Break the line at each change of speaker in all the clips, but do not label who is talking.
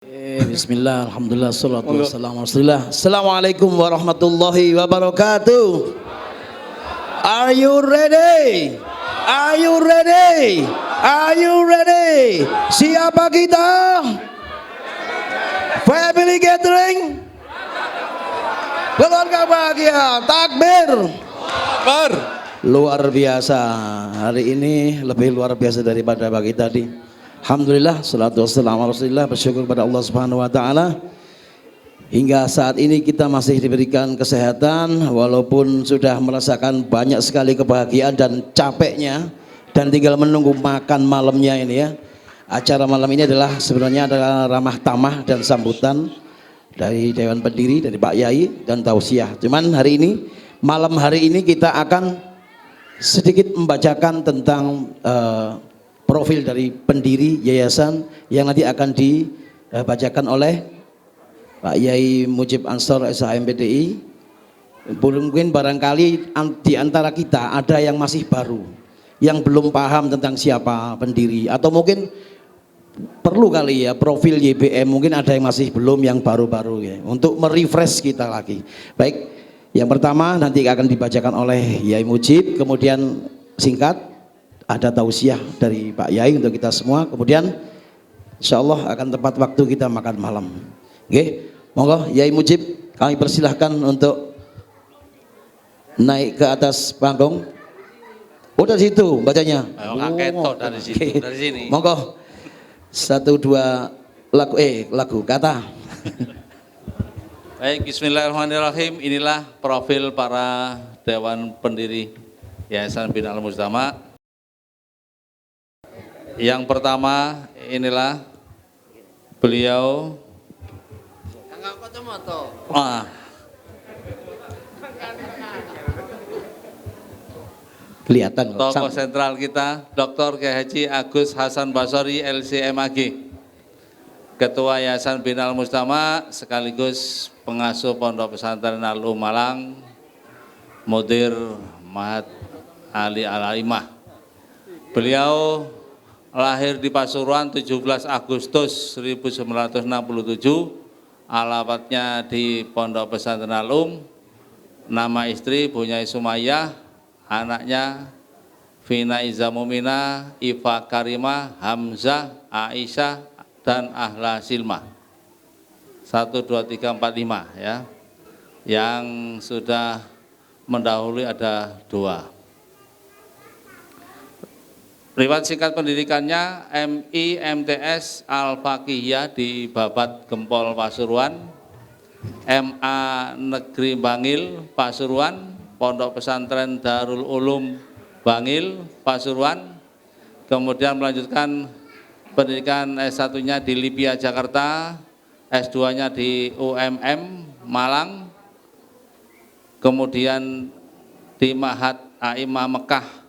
Bismillah, alhamdulillah, salatu wassalamu ala rasulillah. Assalamualaikum warahmatullahi wabarakatuh. Are you ready? Are you ready? Are you ready? Siapa kita? Family gathering? Keluarga bahagia, takbir.
Bar.
Luar biasa, hari ini lebih luar biasa daripada pagi tadi. Alhamdulillah, salatu wassalamu ala rasulillah, bersyukur pada Allah subhanahu wa ta'ala. Hingga saat ini kita masih diberikan kesehatan, walaupun sudah merasakan banyak sekali kebahagiaan dan capeknya, dan tinggal menunggu makan malamnya ini ya. Acara malam ini adalah sebenarnya adalah ramah tamah dan sambutan dari Dewan Pendiri, dari Pak Yai dan tausiah. Cuman hari ini, malam hari ini kita akan sedikit membacakan tentang profil dari pendiri yayasan yang nanti akan dibacakan oleh Pak Yai Mujib Ansor SHMPDI. Mungkin barangkali di antara kita ada yang masih baru, yang belum paham tentang siapa pendiri, atau mungkin perlu kali ya profil YBM, mungkin ada yang masih belum, yang baru-baru ya, untuk merefresh kita lagi. Baik, yang pertama nanti akan dibacakan oleh Yai Mujib, kemudian singkat ada tausiah dari Pak Yai untuk kita semua, kemudian insya Allah akan tepat waktu kita makan malam. Oke, monggo Yai Mujib, kami persilahkan untuk naik ke atas panggung. Oh dari situ bacanya.
Dari situ, dari sini.
Monggo, 1, 2 lagu kata.
Baik, bismillahirrahmanirrahim. Inilah profil para Dewan Pendiri Yayasan Bina Al Mujtama. Yang pertama inilah beliau
Kelihatan
tokoh sentral kita, Dr. Kiai Haji Agus Hasan Basori LCMAG, Ketua Yayasan Bina Al Mujtama sekaligus pengasuh Pondok Pesantren Al Malang, Mudir Mahat Ali Al-Aimah. Beliau lahir di Pasuruan 17 Agustus 1967, alamatnya di Pondok Pesantren Al-Um, nama istri Bunyai Sumayyah, anaknya Vina Iza Mumina, Iva Karimah, Hamzah, Aisyah, dan Ahla Silma. 1, 2, 3, 4, 5 ya. Yang sudah mendahului ada 2. Riwayat singkat pendidikannya MI MTS Al-Faqihiyah di Babat Gempol Pasuruan, MA Negeri Bangil Pasuruan, Pondok Pesantren Darul Ulum Bangil Pasuruan, kemudian melanjutkan pendidikan S1-nya di Libya Jakarta, S2-nya di UMM Malang, kemudian di Mahat Aimah Mekah,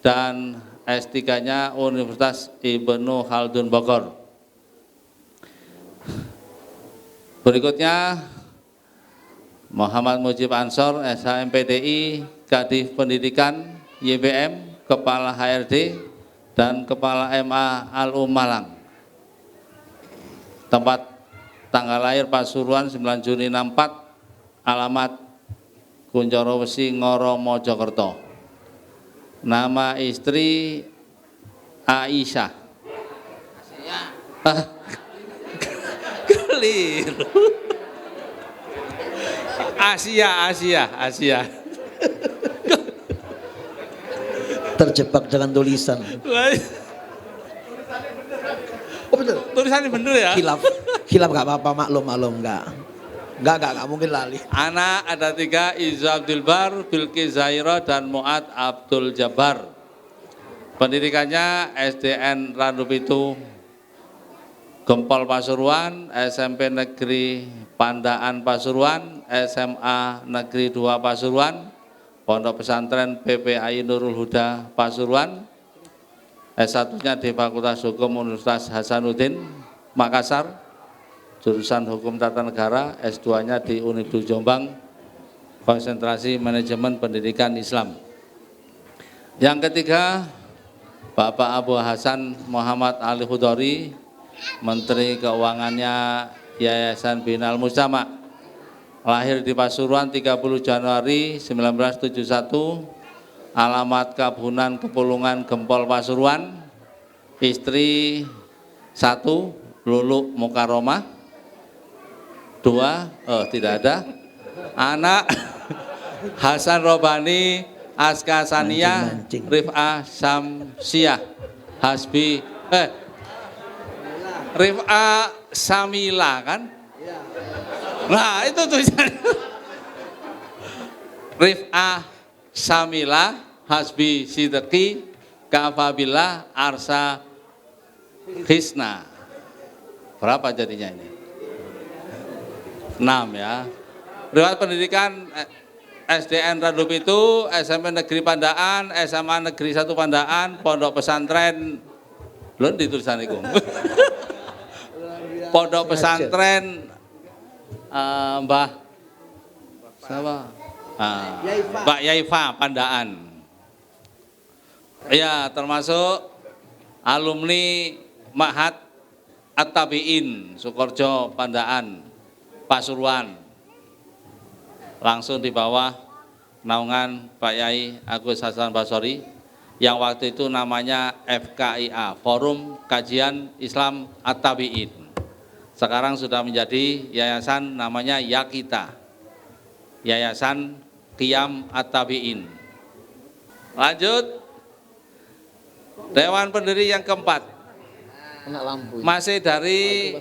dan S3-nya Universitas Ibnu Khaldun Bogor. Berikutnya Muhammad Mujib Ansor SHMPDI, Kadif Pendidikan YBM, Kepala HRD, dan Kepala MA Al-Um Malang. Tempat tanggal lahir Pasuruan 9 Juni 64, alamat Kunjoro Wesi Ngoro Mojokerto. Nama istri Aisyah. Keliru. Asia.
Terjebak dengan tulisan. Oh betul.
Tulisannya bener ya?
Khilaf nggak apa-apa, maklum nggak mungkin lali.
Anak ada 3, Iza Abdul Bar, Bilqis Zahira, dan Muad Abdul Jabbar. Pendidikannya SDN Randupitu Gempol Pasuruan, SMP Negeri Pandaan Pasuruan, SMA Negeri 2 Pasuruan, Pondok Pesantren PPAI Nurul Huda Pasuruan, S1-nya di Fakultas Hukum Universitas Hasanuddin Makassar, jurusan Hukum Tata Negara, S2-nya di Unidu Jombang, konsentrasi Manajemen Pendidikan Islam. Yang ketiga, Bapak Abu Hasan Muhammad Ali Khudori, Menteri Keuangannya Yayasan Binal Mujtama. Lahir di Pasuruan 30 Januari 1971. Alamat Kabunan Kepulungan Gempol Pasuruan. Istri 1 Lulu Mukaromah. 2 tidak ada. Anak Hasan Robani Aska Sania Rif'ah Samsiah Hasbi Rif'ah Samila kan? Nah itu tulisannya. Rif'ah Samila Hasbi Sidqi Kafabillah Arsa Hisna. Berapa jadinya ini? 6 ya. Riwayat pendidikan SDN Randup itu, SMP Negeri Pandaan, SMA Negeri 1 Pandaan, Pondok Pesantren, belum ditulisan itu. Pondok Pesantren Mbah siapa? Mbak Yaifa Pandaan. Ya, termasuk alumni Ma'had At-Tabi'in Sukorjo Pandaan Pasuruan. Langsung di bawah naungan Pak Yai Agus Hasan Basori yang waktu itu namanya FKIA, Forum Kajian Islam At-Tabi'in. Sekarang sudah menjadi yayasan namanya Yakita, Yayasan Qiyam At-Tabi'in. Lanjut, Dewan Pendiri yang keempat, masih dari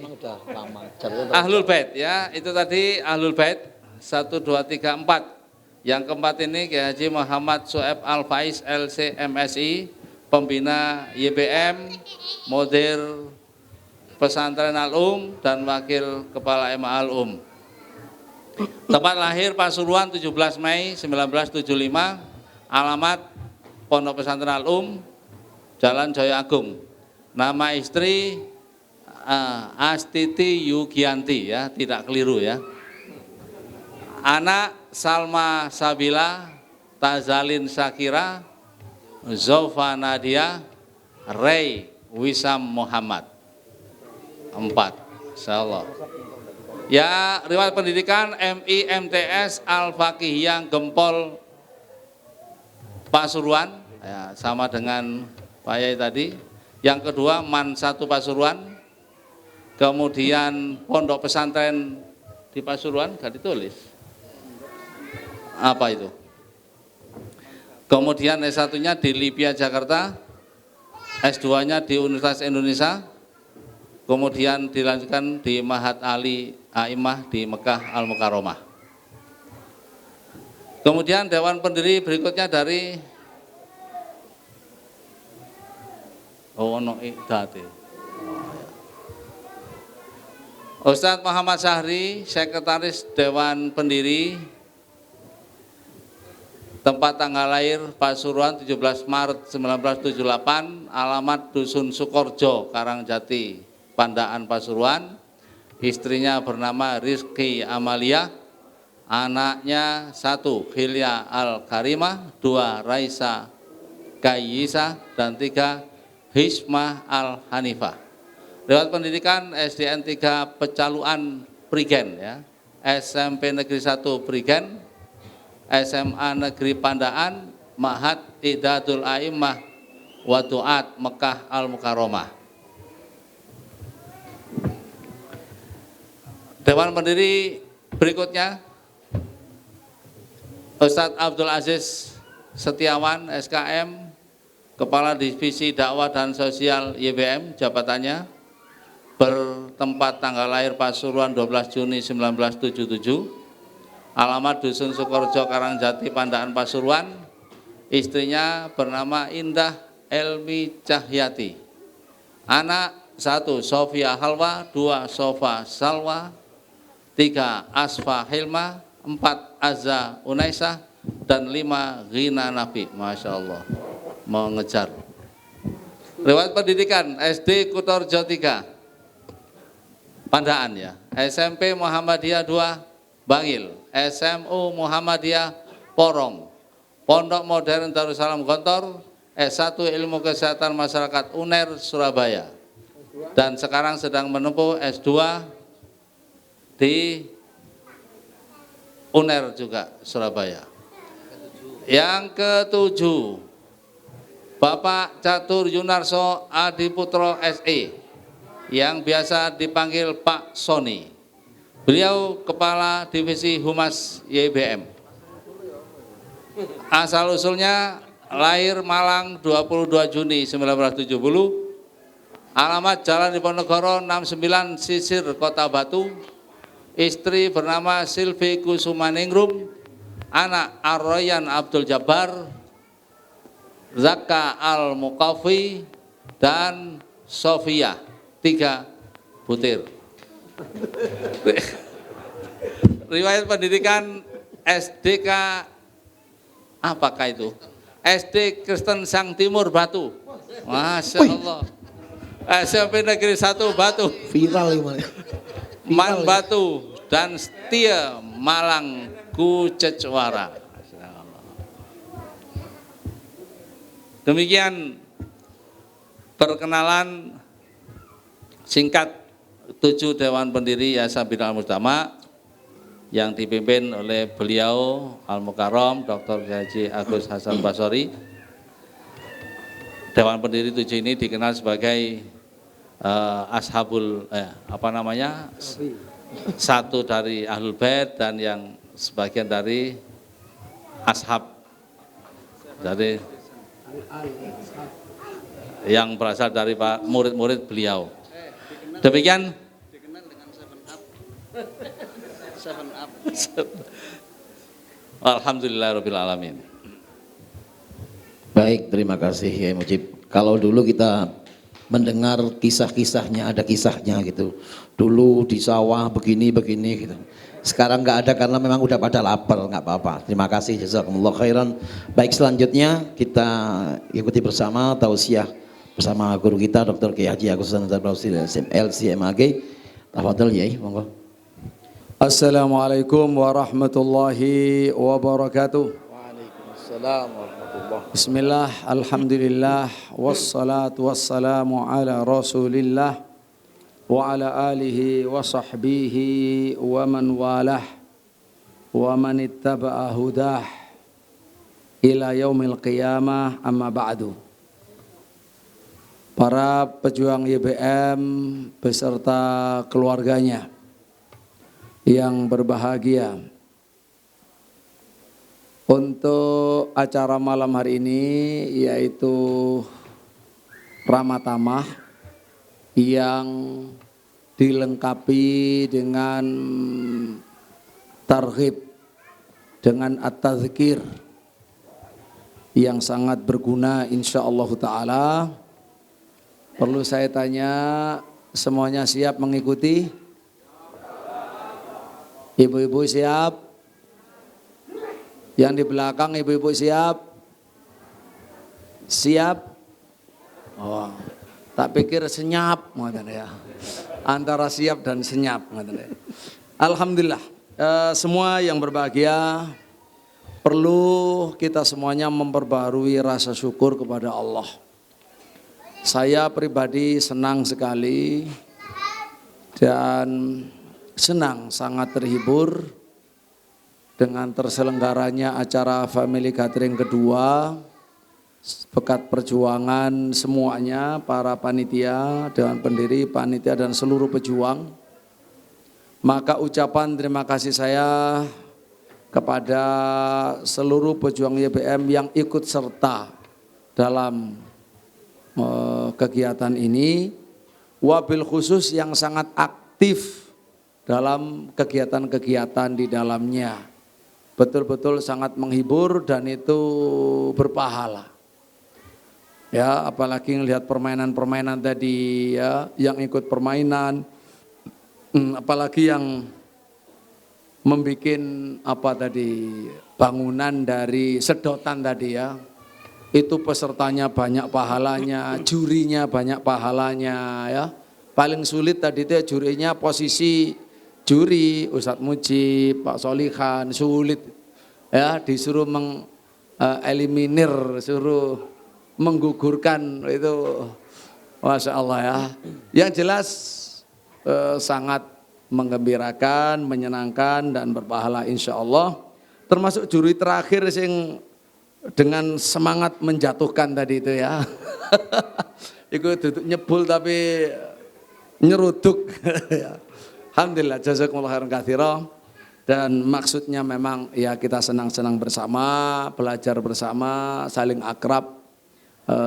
Ahlul Bait ya, itu tadi Ahlul Bait 1, 2, 3, 4. Yang keempat ini Kiai Haji Muhammad Su'eb Al-Faiz LC MSI, pembina YBM, Mudir Pesantren Al-Um dan Wakil Kepala MA Al-Um. Tempat lahir Pasuruan 17 Mei 1975, alamat Pondok Pesantren Al-Um, Jalan Jaya Agung. Nama istri Astiti Yugianti ya, tidak keliru ya. Anak Salma Sabila, Tazalin Sakira, Zofa Nadia, Ray Wisam Muhammad. 4, insyaallah. Ya, riwayat pendidikan MI MTS Al-Faqihiyah Gempol Pasuruan, ya, sama dengan Pak Yai tadi. Yang kedua MAN 1 Pasuruan, kemudian Pondok Pesantren di Pasuruan, gak ditulis. Apa itu? Kemudian S1-nya di Libya Jakarta, S2-nya di Universitas Indonesia, kemudian dilanjutkan di Ma'had Ali Aimah di Mekah Al-Mukarramah. Kemudian Dewan Pendiri berikutnya dari Ustadz Muhammad Syahri, Sekretaris Dewan Pendiri. Tempat tanggal lahir Pasuruan 17 Maret 1978, alamat Dusun Sukorjo, Karangjati, Pandaan Pasuruan. Istrinya bernama Rizky Amalia, anaknya 1 Hilya Al-Karimah, 2 Raisa Kayisa, dan 3 Hishmah Al-Hanifah. Riwayat pendidikan SDN 3 Pecaluan Prigen ya, SMP Negeri 1 Prigen, SMA Negeri Pandaan, Ma'had Idadul A'immah wa Du'at Mekah Al-Mukarramah. Dewan Pendiri berikutnya Ustadz Abdul Aziz Setiawan SKM, Kepala Divisi Dakwah dan Sosial YBM, jabatannya bertempat tanggal lahir Pasuruan 12 Juni 1977. Alamat Dusun Sukorjo, Karangjati, Pandaan Pasuruan. Istrinya bernama Indah Elmi Cahyati. Anak 1 Sofia Halwa, 2 Sofa Salwa, 3 Asfa Hilma, 4 Azza Unaisah, dan 5 Ghina Nabi. Masya Allah, mengejar. Riwayat pendidikan SD Kutorjo 3 Pandaan ya, SMP Muhammadiyah 2 Bangil, SMU Muhammadiyah Porong, Pondok Modern Darussalam Gontor, S1 Ilmu Kesehatan Masyarakat UNER Surabaya. dan sekarang sedang menempuh S2 di UNER juga Surabaya. Yang ketujuh, Bapak Catur Yunarso Adiputro SE yang biasa dipanggil Pak Sony. Beliau Kepala Divisi Humas YBM. Asal-usulnya lahir Malang 22 Juni 1970, alamat Jalan Diponegoro 69 Sisir Kota Batu, istri bernama Silvi Kusumaningrum, anak Arroyan Abdul Jabbar, Zaka Al-Muqafi, dan Sofia, 3 butir. Riwayat pendidikan SDK, apakah itu? SD Kristen Sang Timur Batu. Masya Allah. SMP Negeri 1 Batu.
Viral gimana?
Man Batu dan Setia Malang Kucecwara. Demikian perkenalan singkat 7 Dewan Pendiri Yayasan Binal Mujtama yang dipimpin oleh beliau Al-Mukarram Dr. Haji Agus Hasan Basori. Dewan Pendiri 7 ini dikenal sebagai satu dari Ahlul Bait dan yang sebagian dari ashab dari yang berasal dari murid-murid beliau. Demikian. Alhamdulillahirabbil alamin.
Baik, terima kasih ya Mujib. Kalau dulu kita mendengar kisah-kisahnya, ada kisahnya gitu. Dulu di sawah begini gitu. Sekarang nggak ada karena memang udah pada lapar, nggak apa-apa. Terima kasih, jazakumullah khairan. Baik, selanjutnya kita ikuti bersama tausiah bersama guru kita Dr. Kiai Haji Agus Hasan Basori LCMAG. Tafadhol ya, monggo.
Assalamualaikum warahmatullahi wabarakatuh.
Waalaikumsalam warahmatullahi.
Bismillah, alhamdulillah, wassalatu wassalamu ala rasulillah wa ala alihi wa sahbihi wa man walah wa man ittaba'a hudah ila yaumil qiyamah, amma ba'du. Para pejuang YBM beserta keluarganya yang berbahagia, untuk acara malam hari ini yaitu Ramatamah yang dilengkapi dengan targhib, dengan at-tazkir yang sangat berguna insyaallah ta'ala. Perlu saya tanya, semuanya siap mengikuti? Ibu-ibu siap? Yang di belakang ibu-ibu siap? Siap? Oh, tak pikir senyap, ya. Antara siap dan senyap, ya. Alhamdulillah, semua yang berbahagia, perlu kita semuanya memperbarui rasa syukur kepada Allah. Saya pribadi senang sekali dan senang, sangat terhibur dengan terselenggaranya acara Family Gathering kedua, Pekat Perjuangan semuanya, para panitia, dewan pendiri, panitia dan seluruh pejuang. Maka ucapan terima kasih saya kepada seluruh pejuang YBM yang ikut serta dalam kegiatan ini, wabil khusus yang sangat aktif dalam kegiatan-kegiatan di dalamnya. Betul-betul sangat menghibur dan itu berpahala. Ya, apalagi melihat permainan-permainan tadi ya, yang ikut permainan, apalagi yang membuat bangunan dari sedotan tadi ya. Itu pesertanya banyak pahalanya, jurinya banyak pahalanya ya. Paling sulit tadi itu jurinya, posisi juri Ustadz Mujib, Pak Solihan, sulit ya, disuruh eliminir, suruh menggugurkan itu Masya Allah ya. Yang jelas sangat menggembirakan, menyenangkan dan berpahala insya Allah. Termasuk juri terakhir yang dengan semangat menjatuhkan tadi itu ya. Itu duduk nyebul tapi nyeruduk. Alhamdulillah, jazakumullah khairan katsira. Dan maksudnya memang ya kita senang-senang bersama, belajar bersama, saling akrab.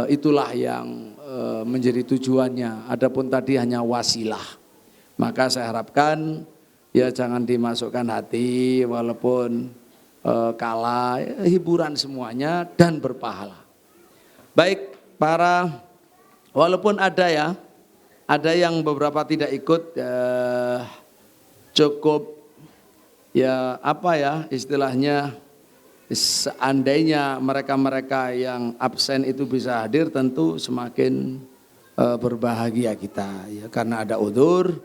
Itulah yang menjadi tujuannya. Adapun tadi hanya wasilah. Maka saya harapkan ya jangan dimasukkan hati walaupun kalah, hiburan semuanya dan berpahala. Baik, walaupun ada yang beberapa tidak ikut, cukup ya istilahnya, seandainya mereka-mereka yang absen itu bisa hadir tentu semakin berbahagia kita ya, karena ada udzur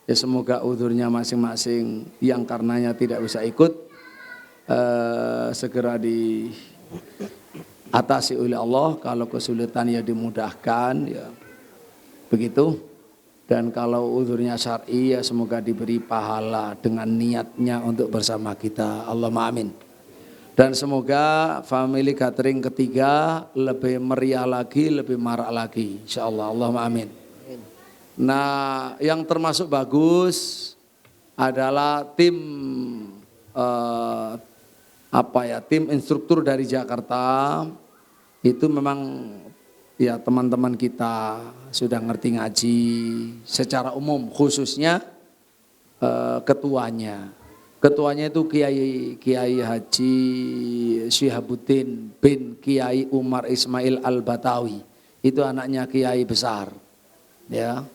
ya, semoga udzurnya masing-masing yang karenanya tidak bisa ikut segera diatasi oleh Allah, kalau kesulitan ya dimudahkan ya begitu, dan kalau udzurnya syar'i ya semoga diberi pahala dengan niatnya untuk bersama kita, Allahumma amin. Dan semoga family gathering ketiga lebih meriah lagi, lebih marak lagi insyaallah, Allahumma amin. Nah yang termasuk bagus adalah tim tim instruktur dari Jakarta. Itu memang ya teman-teman kita sudah ngerti ngaji secara umum, khususnya ketuanya itu Kiai Haji Syihabuddin bin Kiai Umar Ismail Al-Batawi. Itu anaknya Kiai besar ya,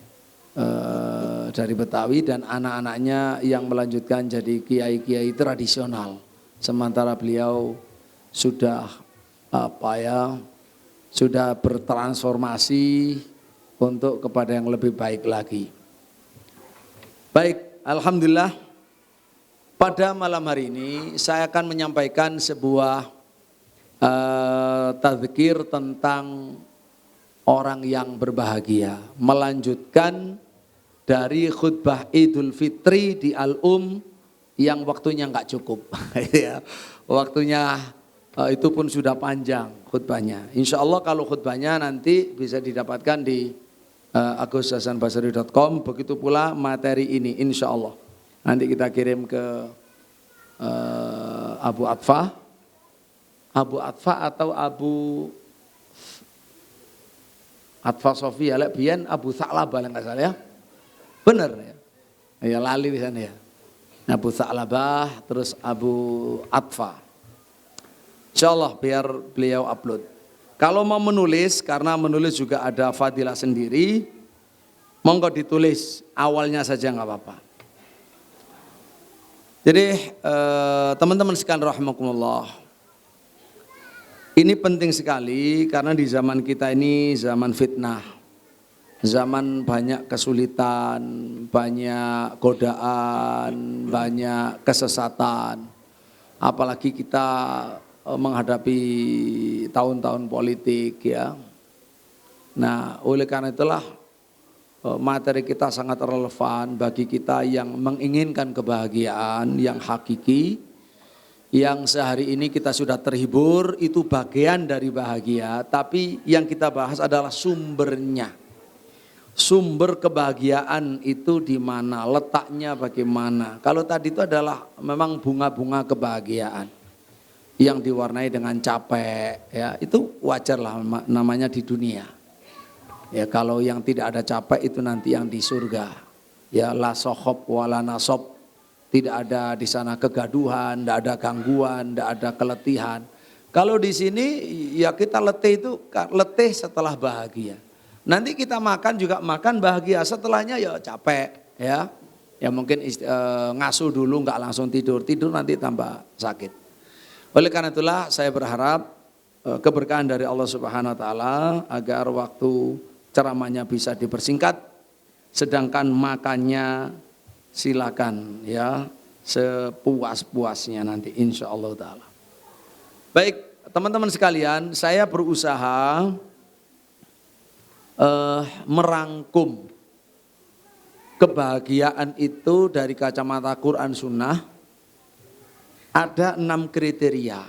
dari Betawi, dan anak-anaknya yang melanjutkan jadi kiai-kiai tradisional. Sementara beliau sudah sudah bertransformasi untuk kepada yang lebih baik lagi. Baik, alhamdulillah pada malam hari ini saya akan menyampaikan sebuah tadzkir tentang orang yang berbahagia, melanjutkan dari khutbah Idul Fitri di yang waktunya nggak cukup. Waktunya itu pun sudah panjang khutbahnya. Insya Allah kalau khutbahnya nanti bisa didapatkan di agushasanbasri.com. Begitu pula materi ini insya Allah. Nanti kita kirim ke Abu Atfa atau Abu Atfa Sofia, biyen Abu Tha'labah nggak salah ya. Benar ya. Ya lali di sana ya. Abu Tha'labah terus Abu Atfa. Insyaallah biar beliau upload. Kalau mau menulis, karena menulis juga ada fadilah sendiri, monggo ditulis awalnya saja nggak apa-apa. Jadi teman-teman sekalian rahimakumullah, ini penting sekali karena di zaman kita ini zaman fitnah. Zaman banyak kesulitan, banyak godaan, banyak kesesatan. Apalagi kita menghadapi tahun-tahun politik ya. Nah, oleh karena itulah materi kita sangat relevan bagi kita yang menginginkan kebahagiaan yang hakiki. Yang sehari ini kita sudah terhibur, itu bagian dari bahagia, tapi yang kita bahas adalah sumbernya. Sumber kebahagiaan itu di mana, letaknya bagaimana. Kalau tadi itu adalah memang bunga-bunga kebahagiaan yang diwarnai dengan capek, ya itu wajar lah namanya di dunia. Ya kalau yang tidak ada capek itu nanti yang di surga. Ya la sohob wala nasob, tidak ada di sana kegaduhan, tidak ada gangguan, tidak ada keletihan. Kalau di sini ya kita letih setelah bahagia. Nanti kita makan juga makan bahagia, setelahnya ya capek ya. Ya mungkin ngasuh dulu nggak langsung tidur nanti tambah sakit. Oleh karena itulah saya berharap keberkahan dari Allah Subhanahu wa taala agar waktu ceramahnya bisa dipersingkat, sedangkan makannya silakan ya sepuas-puasnya nanti insyaallah taala. Baik, teman-teman sekalian, saya berusaha merangkum kebahagiaan itu dari kacamata Quran Sunnah, ada 6 kriteria,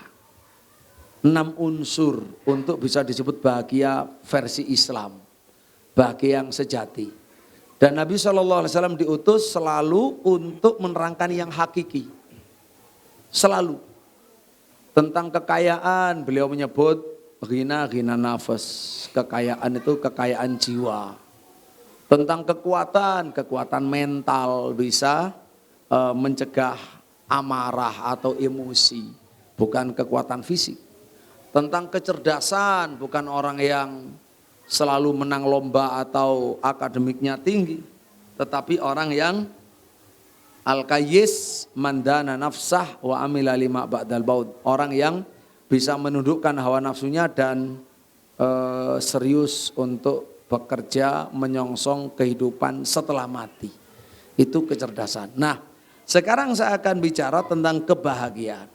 6 unsur untuk bisa disebut bahagia versi Islam, bahagia yang sejati. Dan Nabi SAW diutus selalu untuk menerangkan yang hakiki, selalu. Tentang kekayaan beliau menyebut ghina nafas, kekayaan itu kekayaan jiwa. Tentang kekuatan mental, bisa mencegah amarah atau emosi, bukan kekuatan fisik. Tentang kecerdasan, bukan orang yang selalu menang lomba atau akademiknya tinggi, tetapi orang yang al-qayyis mandana nafsah wa amila lima ba'dal baud, orang yang bisa menundukkan hawa nafsunya dan serius untuk bekerja menyongsong kehidupan setelah mati. Itu kecerdasan. Nah, sekarang saya akan bicara tentang kebahagiaan.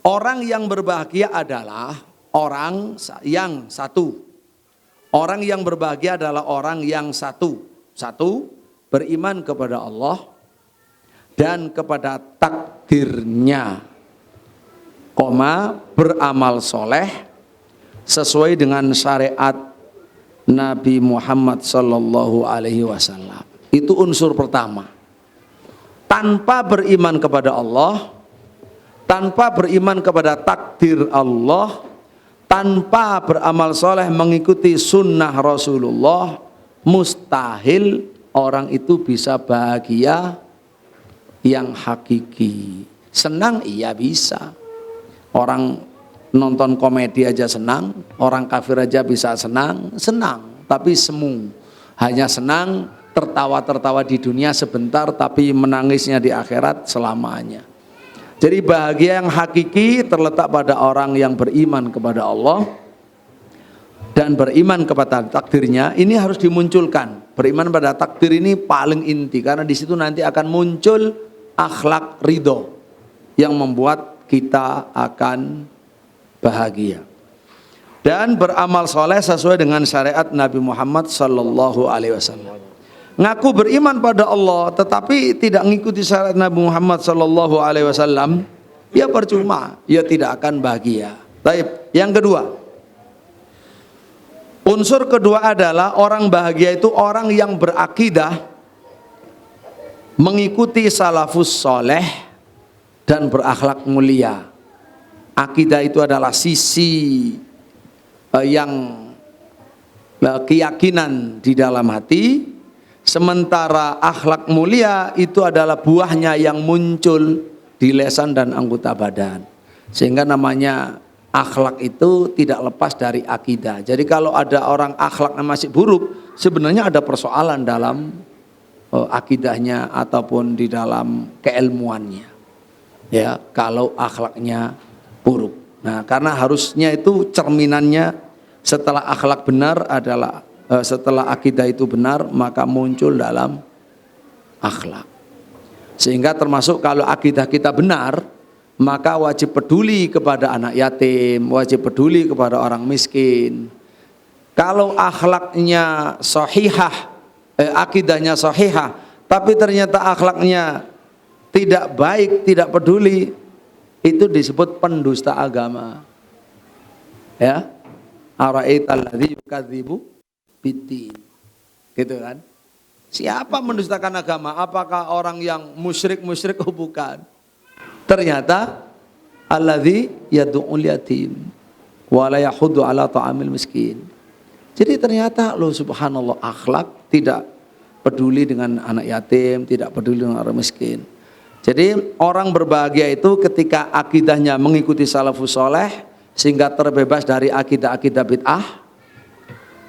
Orang yang berbahagia adalah orang yang satu. Orang yang berbahagia adalah orang yang satu. Satu, beriman kepada Allah dan kepada takdirnya. Beramal soleh sesuai dengan syariat Nabi Muhammad Sallallahu Alaihi Wasallam. Itu unsur pertama. Tanpa beriman kepada Allah, tanpa beriman kepada takdir Allah, tanpa beramal soleh mengikuti sunnah Rasulullah, mustahil orang itu bisa bahagia yang hakiki. Senang iya bisa. Orang nonton komedi aja senang, orang kafir aja bisa senang, tapi semu. Hanya senang, tertawa-tertawa di dunia sebentar, tapi menangisnya di akhirat selamanya. Jadi bahagia yang hakiki terletak pada orang yang beriman kepada Allah dan beriman kepada takdirnya. Ini harus dimunculkan. Beriman pada takdir ini paling inti, karena di situ nanti akan muncul akhlak ridho yang membuat kita akan bahagia. Dan beramal soleh sesuai dengan syariat Nabi Muhammad Sallallahu Alaihi Wasallam. Ngaku beriman pada Allah tetapi tidak mengikuti syariat Nabi Muhammad Sallallahu Alaihi Wasallam, ya percuma, ya tidak akan bahagia. Baik, yang kedua, unsur kedua adalah orang bahagia itu orang yang berakidah, mengikuti salafus soleh dan berakhlak mulia. Akidah itu adalah sisi yang keyakinan di dalam hati, sementara akhlak mulia itu adalah buahnya yang muncul di lisan dan anggota badan. Sehingga namanya akhlak itu tidak lepas dari akidah. Jadi kalau ada orang akhlaknya masih buruk, sebenarnya ada persoalan dalam akidahnya ataupun di dalam keilmuannya. Ya, kalau akhlaknya buruk. Nah, karena harusnya itu cerminannya setelah akhlak benar adalah setelah akidah itu benar, maka muncul dalam akhlak. Sehingga termasuk kalau akidah kita benar, maka wajib peduli kepada anak yatim, wajib peduli kepada orang miskin. Kalau akhlaknya sahihah, akidahnya sahihah, tapi ternyata akhlaknya tidak baik, tidak peduli, itu disebut pendusta agama. Ya, ara'aital ladzi yukadzibu biddin. Gitu kan? Siapa mendustakan agama? Apakah orang yang musyrik-musyrik? Oh, bukan. Ternyata alladzi yad'ul yatim wa la yahuddu ala ta'amil miskin. Jadi ternyata loh, subhanallah, akhlak tidak peduli dengan anak yatim, tidak peduli dengan orang miskin. Jadi orang berbahagia itu ketika akidahnya mengikuti salafus soleh, sehingga terbebas dari akidah-akidah bid'ah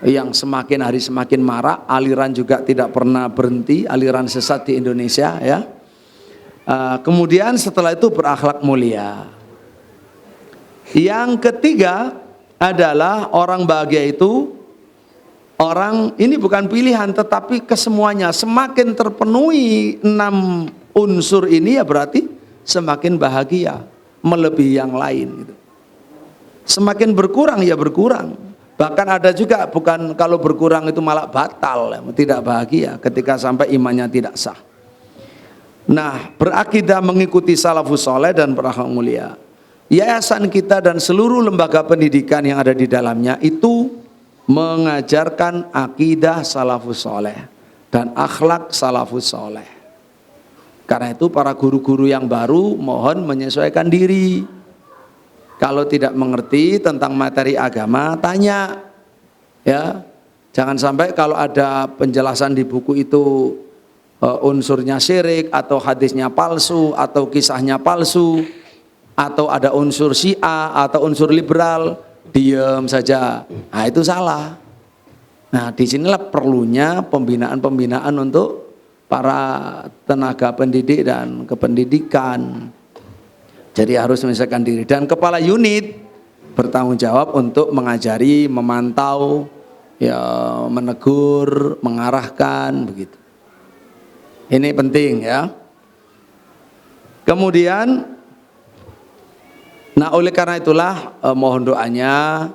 yang semakin hari semakin marak. Aliran juga tidak pernah berhenti, aliran sesat di Indonesia, ya. Kemudian setelah itu berakhlak mulia. Yang ketiga adalah orang bahagia itu orang, ini bukan pilihan tetapi kesemuanya. Semakin terpenuhi 6 unsur ini, ya berarti semakin bahagia, melebihi yang lain gitu. Semakin berkurang, ya berkurang. Bahkan ada juga bukan kalau berkurang itu malah batal, tidak bahagia ketika sampai imannya tidak sah. Nah, berakidah mengikuti salafus soleh dan para mulia. Yayasan kita dan seluruh lembaga pendidikan yang ada di dalamnya itu mengajarkan akidah salafus soleh dan akhlak salafus soleh. Karena itu para guru-guru yang baru mohon menyesuaikan diri. Kalau tidak mengerti tentang materi agama, tanya. Ya, jangan sampai kalau ada penjelasan di buku itu unsurnya syirik atau hadisnya palsu atau kisahnya palsu atau ada unsur Syiah atau unsur liberal, diam saja. Nah, itu salah. Nah, disinilah perlunya pembinaan-pembinaan untuk para tenaga pendidik dan kependidikan. Jadi harus menyesuaikan diri, dan kepala unit bertanggung jawab untuk mengajari, memantau, ya, menegur, mengarahkan, begitu. Ini penting ya. Kemudian, nah oleh karena itulah mohon doanya,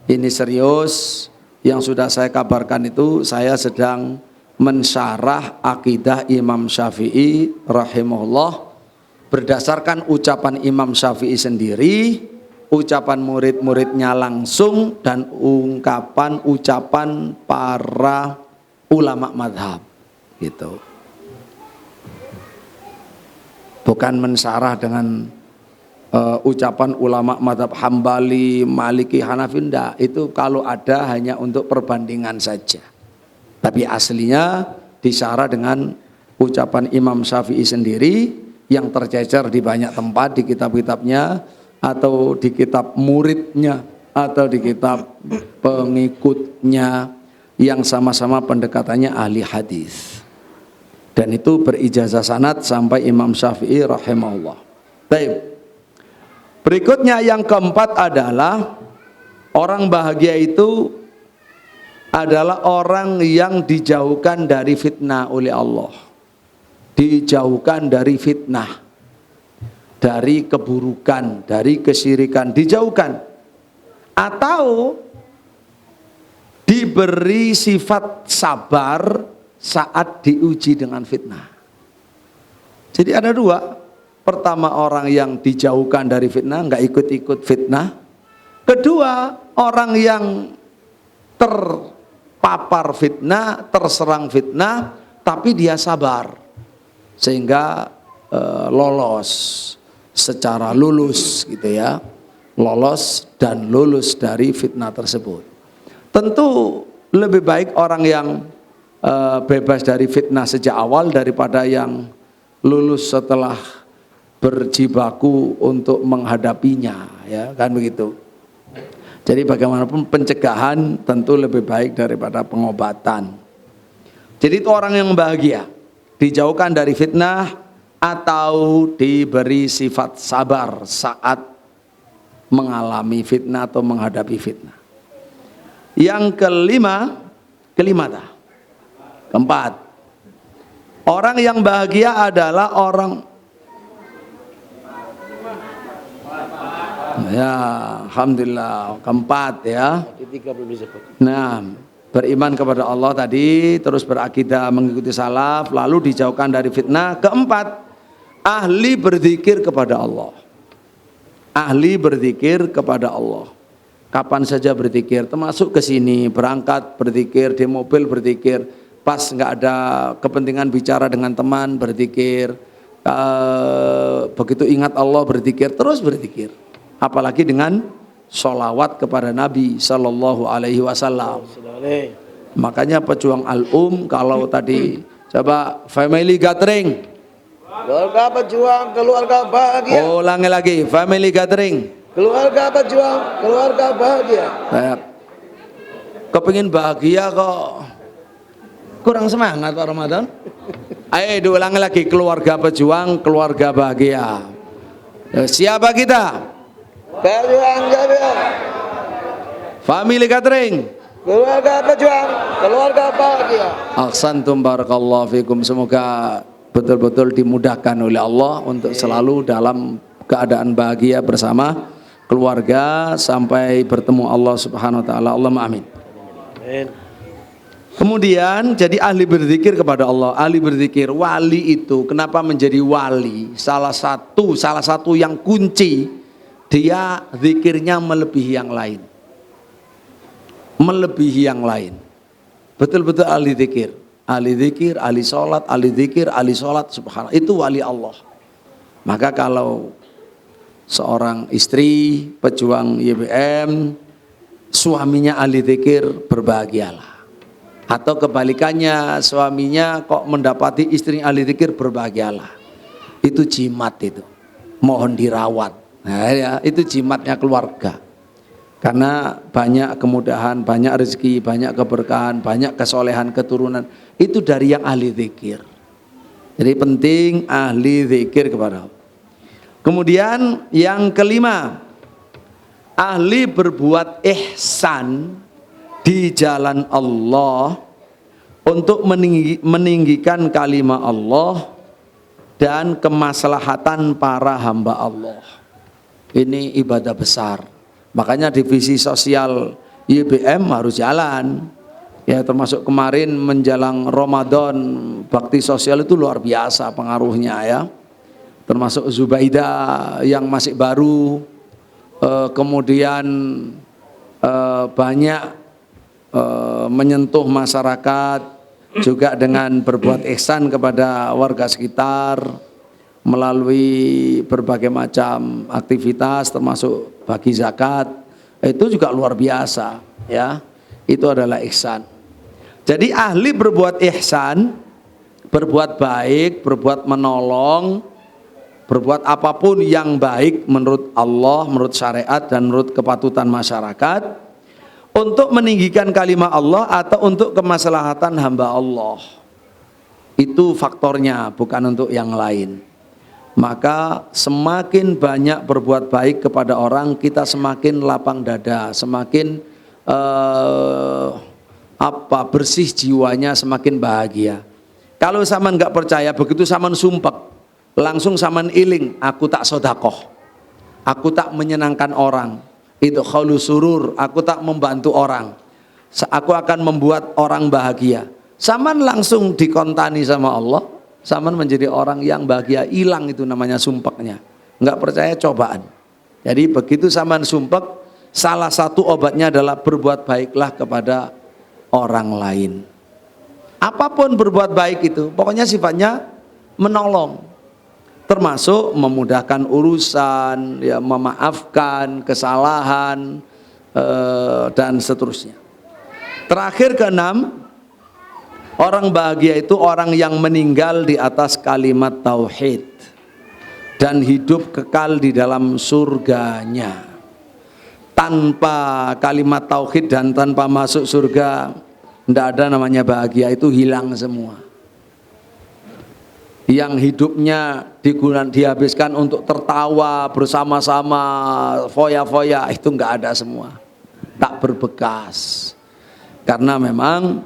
ini serius. Yang sudah saya kabarkan itu saya sedang mensyarah akidah Imam Syafi'i rahimahullah berdasarkan ucapan Imam Syafi'i sendiri, ucapan murid-muridnya langsung, dan ucapan para ulama madhab, gitu. Bukan mensyarah dengan ucapan ulama madhab Hambali, Maliki, Hanafi, enggak. Itu kalau ada hanya untuk perbandingan saja. Tapi aslinya disyarah dengan ucapan Imam Syafi'i sendiri yang tercecer di banyak tempat di kitab-kitabnya atau di kitab muridnya atau di kitab pengikutnya yang sama-sama pendekatannya ahli hadis. Dan itu berijazah sanad sampai Imam Syafi'i rahimahullah. Baik. Berikutnya yang keempat adalah orang bahagia itu adalah orang yang dijauhkan dari fitnah oleh Allah. Dijauhkan dari fitnah, dari keburukan, dari kesyirikan, dijauhkan. Atau diberi sifat sabar saat diuji dengan fitnah. Jadi ada dua. Pertama, orang yang dijauhkan dari fitnah, nggak ikut-ikut fitnah. Kedua, orang yang terpapar fitnah, terserang fitnah, tapi dia sabar sehingga lolos secara lulus, gitu ya, lolos dan lulus dari fitnah tersebut. Tentu lebih baik orang yang bebas dari fitnah sejak awal daripada yang lulus setelah berjibaku untuk menghadapinya, ya kan begitu. Jadi bagaimanapun pencegahan tentu lebih baik daripada pengobatan. Jadi itu orang yang bahagia, dijauhkan dari fitnah atau diberi sifat sabar saat mengalami fitnah atau menghadapi fitnah. Yang keempat, orang yang bahagia adalah orang, ya alhamdulillah, keempat ya. Nah, beriman kepada Allah tadi, terus berakidah mengikuti salaf, lalu dijauhkan dari fitnah. Keempat, ahli berzikir kepada Allah. Ahli berzikir kepada Allah. Kapan saja berzikir, termasuk ke sini, berangkat berzikir, di mobil berzikir, pas nggak ada kepentingan bicara dengan teman berzikir, begitu ingat Allah berzikir, terus berzikir. Apalagi dengan sholawat kepada Nabi Sallallahu Alaihi Wasallam. Makanya pejuang Al-Um kalau tadi coba family gathering,
keluarga pejuang, keluarga bahagia.
Ulangi lagi, family gathering.
Keluarga pejuang, keluarga bahagia.
Kepingin bahagia kok kurang semangat Pak Ramadan. Ayo diulangi lagi, keluarga pejuang, keluarga bahagia. Siapa kita?
Pejuang Jabar.
Family gathering.
Keluarga pejuang, keluarga bahagia.
Ahsantum barakallahu fikum. Semoga betul-betul dimudahkan oleh Allah untuk selalu dalam keadaan bahagia bersama keluarga sampai bertemu Allah Subhanahu wa taala. Allahumma amin.
Amin.
Kemudian jadi ahli berzikir kepada Allah, ahli berzikir. Wali itu kenapa menjadi wali? Salah satu yang kunci, dia zikirnya melebihi yang lain. Melebihi yang lain. Betul-betul ahli zikir. Ahli zikir, ahli sholat, ahli zikir, ahli sholat, subhanallah. Itu wali Allah. Maka kalau seorang istri pejuang YBM, suaminya ahli zikir, berbahagialah. Atau kebalikannya, suaminya kok mendapati istri ahli zikir, berbahagialah. Itu jimat itu. Mohon dirawat. Nah, ya, itu jimatnya keluarga. Karena banyak kemudahan, banyak rezeki, banyak keberkahan, banyak kesolehan keturunan. Itu dari yang ahli zikir. Jadi penting ahli zikir kepada Allah. Kemudian yang kelima, ahli berbuat ihsan di jalan Allah untuk meninggikan kalimat Allah dan kemaslahatan para hamba Allah. Ini ibadah besar. Makanya divisi sosial YBM harus jalan. Ya, termasuk kemarin menjelang Ramadan, bakti sosial itu luar biasa pengaruhnya ya. Termasuk Zubaidah yang masih baru, kemudian banyak menyentuh masyarakat juga dengan berbuat ihsan kepada warga sekitar melalui berbagai macam aktivitas termasuk bagi zakat. Itu juga luar biasa ya. Itu adalah ihsan. Jadi ahli berbuat ihsan, berbuat baik, berbuat menolong, berbuat apapun yang baik menurut Allah, menurut syariat dan menurut kepatutan masyarakat, untuk meninggikan kalimat Allah atau untuk kemaslahatan hamba Allah. Itu faktornya, bukan untuk yang lain. Maka semakin banyak berbuat baik kepada orang, kita semakin lapang dada, semakin bersih jiwanya, semakin bahagia. Kalau saman nggak percaya, begitu saman sumpek, langsung saman iling, aku tak sodakoh, aku tak menyenangkan orang. Itu khalu surur, aku tak membantu orang, aku akan membuat orang bahagia. Saman langsung dikontani sama Allah, saman menjadi orang yang bahagia. Hilang itu namanya sumpeknya. Nggak percaya, cobaan. Jadi begitu saman sumpek, salah satu obatnya adalah berbuat baiklah kepada orang lain. Apapun berbuat baik itu, pokoknya sifatnya menolong. Termasuk memudahkan urusan, ya, memaafkan kesalahan, dan seterusnya. Terakhir keenam, orang bahagia itu orang yang meninggal di atas kalimat tauhid dan hidup kekal di dalam surganya. Tanpa kalimat tauhid dan tanpa masuk surga, tidak ada namanya bahagia, itu hilang semua. Yang hidupnya dihabiskan untuk tertawa bersama-sama, foya-foya, itu enggak ada semua, tak berbekas. Karena memang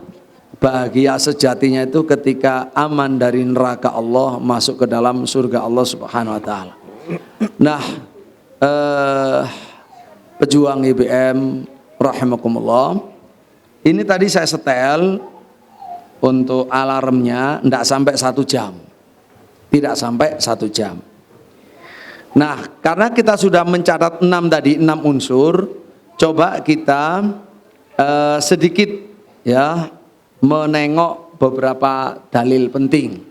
bahagia sejatinya itu ketika aman dari neraka Allah, masuk ke dalam surga Allah Subhanahu wa taala. Nah, pejuang IBM rahimakumullah, ini tadi saya setel untuk alarmnya, enggak sampai 1 jam. Tidak sampai 1 jam. Nah, karena kita sudah mencatat 6 unsur, coba kita sedikit ya menengok beberapa dalil penting.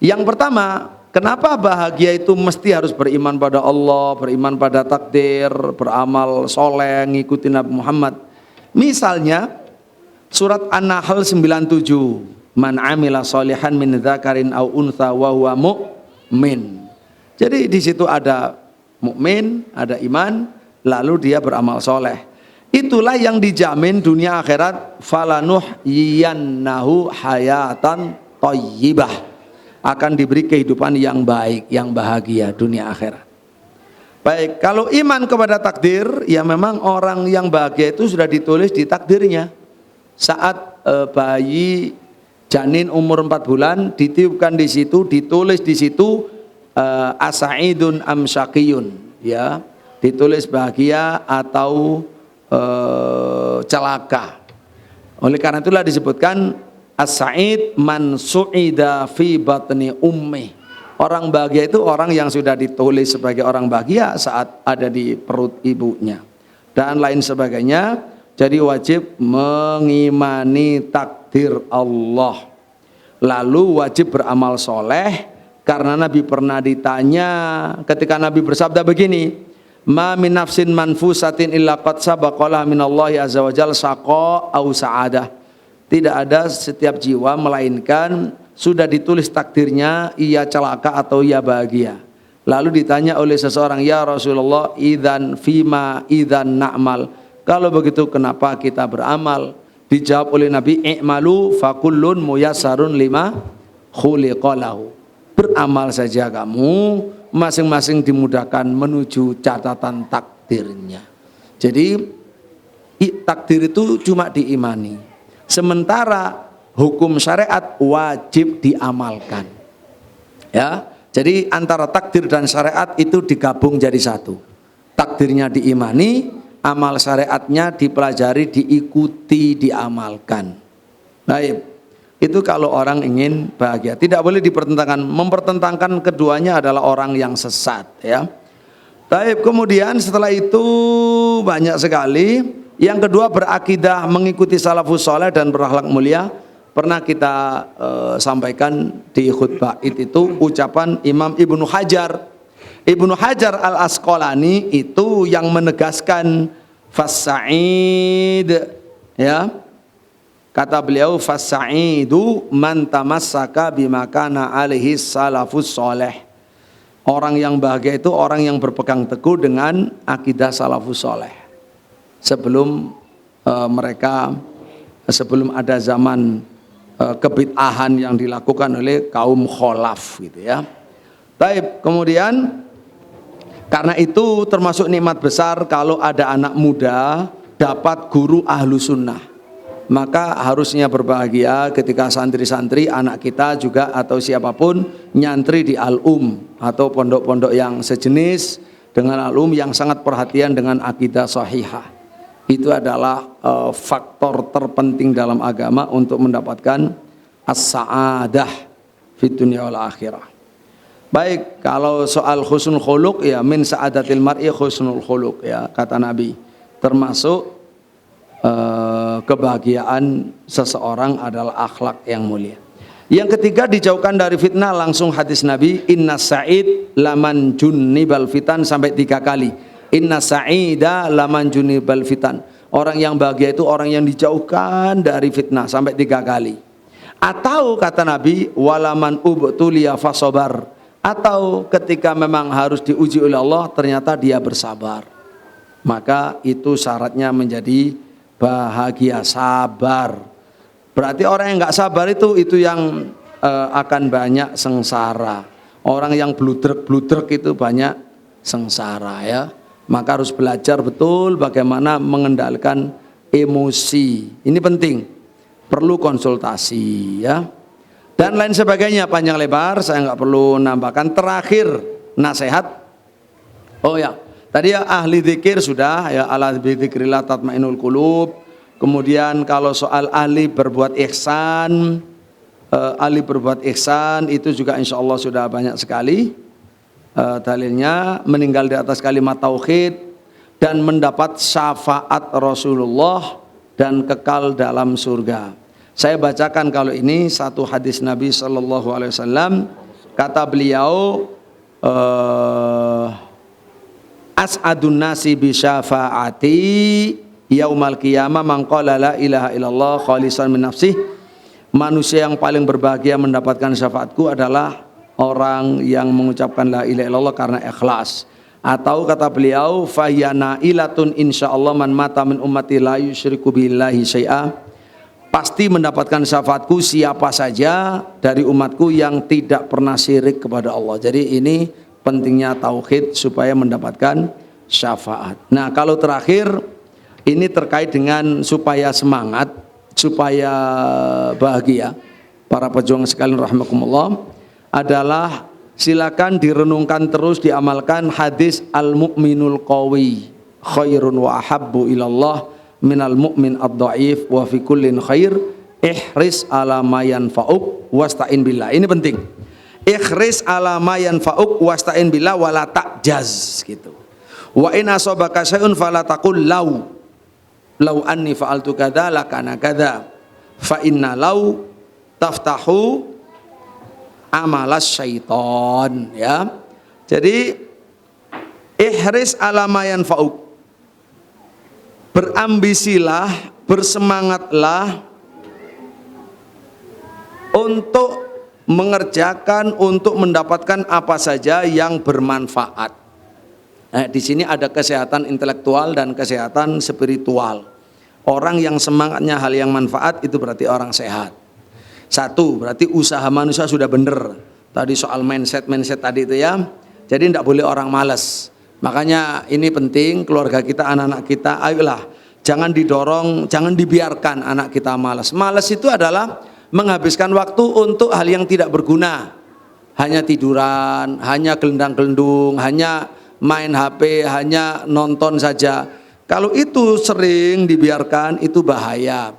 Yang pertama, kenapa bahagia itu mesti harus beriman pada Allah, beriman pada takdir, beramal soleh, ngikutin Nabi Muhammad. Misalnya surat An-Nahl 97. Man amila sholihan min dzakarin au untha wa huwa mu'min. Jadi di situ ada mukmin, ada iman, lalu dia beramal soleh. Itulah yang dijamin dunia akhirat, falanuhyiyannahu hayatan thayyibah. Akan diberi kehidupan yang baik, yang bahagia dunia akhirat. Baik, kalau iman kepada takdir, ya memang orang yang bahagia itu sudah ditulis di takdirnya. Saat bayi janin umur 4 bulan ditiupkan di situ, ditulis di situ asaidun am syaqiyun, ya, ditulis bahagia atau celaka. Oleh karena itulah disebutkan as-sa'id man su'ida fi batni ummi. Orang bahagia itu orang yang sudah ditulis sebagai orang bahagia saat ada di perut ibunya dan lain sebagainya. Jadi wajib mengimani takdir Allah, lalu wajib beramal soleh. Karena Nabi pernah ditanya ketika Nabi bersabda begini, ma min nafsin manfusatin illa qad sabaqalah minallahi azza wa jalla saqa au sa'adah. Tidak ada setiap jiwa melainkan sudah ditulis takdirnya ia celaka atau ia bahagia. Lalu ditanya oleh seseorang, ya Rasulullah, idzan fima idzan na'mal. Kalau begitu kenapa kita beramal? Dijawab oleh Nabi, i'malu fakullun muyassarun lima khuliqalahu. Beramal saja kamu, masing-masing dimudahkan menuju catatan takdirnya. Jadi takdir itu cuma diimani. Sementara hukum syariat wajib diamalkan. Ya, jadi antara takdir dan syariat itu digabung jadi satu. Takdirnya diimani, amal syariatnya dipelajari, diikuti, diamalkan. Baik, itu kalau orang ingin bahagia. Tidak boleh dipertentangkan. Mempertentangkan keduanya adalah orang yang sesat. Ya. Baik, kemudian setelah itu banyak sekali. Yang kedua, berakidah mengikuti salafus saleh dan berakhlak mulia. Pernah kita sampaikan di khutbah itu ucapan Imam Ibnu Hajar. Ibnu Hajar al-Asqalani itu yang menegaskan fas-sa'id, ya. Kata beliau, fas-sa'idu man tamassaka bima kana alaihi salafus saleh. Orang yang bahagia itu orang yang berpegang teguh dengan akidah salafus saleh. Sebelum sebelum ada zaman kebid'ahan yang dilakukan oleh kaum kholaf gitu ya. Baik, kemudian karena itu termasuk nikmat besar kalau ada anak muda dapat guru ahlu sunnah. Maka harusnya berbahagia ketika santri-santri anak kita juga atau siapapun nyantri di al-um atau pondok-pondok yang sejenis dengan al-um yang sangat perhatian dengan akidah sahihah. Itu adalah faktor terpenting dalam agama untuk mendapatkan as-sa'adah fid dunya wal akhirah. Baik, kalau soal husnul khuluq ya min sa'adatil mar'i husnul khuluq ya kata Nabi. Termasuk kebahagiaan seseorang adalah akhlak yang mulia. Yang ketiga, dijauhkan dari fitnah. Langsung hadis Nabi, inna sa'id laman junnibal fitan, sampai 3 kali. Inna sa'ida laman junibal fitan. Orang yang bahagia itu orang yang dijauhkan dari fitnah, sampai 3 kali. Atau kata Nabi, walaman ubtuliya fasobar. Atau ketika memang harus diuji oleh Allah, ternyata dia bersabar. Maka itu syaratnya menjadi bahagia, sabar. Berarti orang yang nggak sabar itu yang akan banyak sengsara. Orang yang bludrek itu banyak sengsara ya. Maka harus belajar betul bagaimana mengendalikan emosi. Ini penting, perlu konsultasi ya. Dan lain sebagainya, panjang lebar, saya nggak perlu nambahkan. Terakhir, nasihat. Oh ya, tadi ya ahli zikir sudah ya, ala bidzikrillah tatmainul qulub. Kemudian kalau soal ahli berbuat ihsan, itu juga insya Allah sudah banyak sekali. Dalilnya meninggal di atas kalimat tauhid dan mendapat syafaat Rasulullah dan kekal dalam surga. Saya bacakan kalau ini satu hadis Nabi sallallahu alaihi wasallam, kata beliau, as'adun nasi bi syafaati yaumal qiyamah man qala la ilaha illallah khalisan min nafsih. Manusia yang paling berbahagia mendapatkan syafaatku adalah orang yang mengucapkan la ilaha illallah karena ikhlas. Atau kata beliau, fahyana ilatun insyaallah man mata min ummati la yusyriku billahi syai'a. Pasti mendapatkan syafaatku siapa saja dari umatku yang tidak pernah syirik kepada Allah. Jadi ini pentingnya tauhid supaya mendapatkan syafaat. Nah, kalau terakhir ini terkait dengan supaya semangat, supaya bahagia. Para pejuang sekalian rahimakumullah, adalah silakan direnungkan terus, diamalkan hadis al-mu'minul qawi khairun wa ahabbu ilallah minal mu'min ad-dha'if wa fi kullin khair ihris ala ma yanfa'uk wasta'in billah. Ini penting. Ihris ala ma yanfa'uk wasta'in billah wala ta'jaz gitu. Wa in asabaka syai'un fala taqul law anni fa'altu kadza lakana kadza fa inna law taftahu amalas syaiton, ya. Jadi ihris ala ma yanfa'uk, berambisilah, bersemangatlah untuk mengerjakan, untuk mendapatkan apa saja yang bermanfaat. Di sini ada kesehatan intelektual dan kesehatan spiritual. Orang yang semangatnya hal yang manfaat itu berarti orang sehat. Satu, berarti usaha manusia sudah benar. Tadi soal mindset tadi itu ya. Jadi tidak boleh orang malas. Makanya ini penting, keluarga kita, anak-anak kita, ayolah jangan didorong, jangan dibiarkan anak kita malas. Malas itu adalah menghabiskan waktu untuk hal yang tidak berguna. Hanya tiduran, hanya gelendang-gelendung, hanya main HP, hanya nonton saja. Kalau itu sering dibiarkan itu bahaya.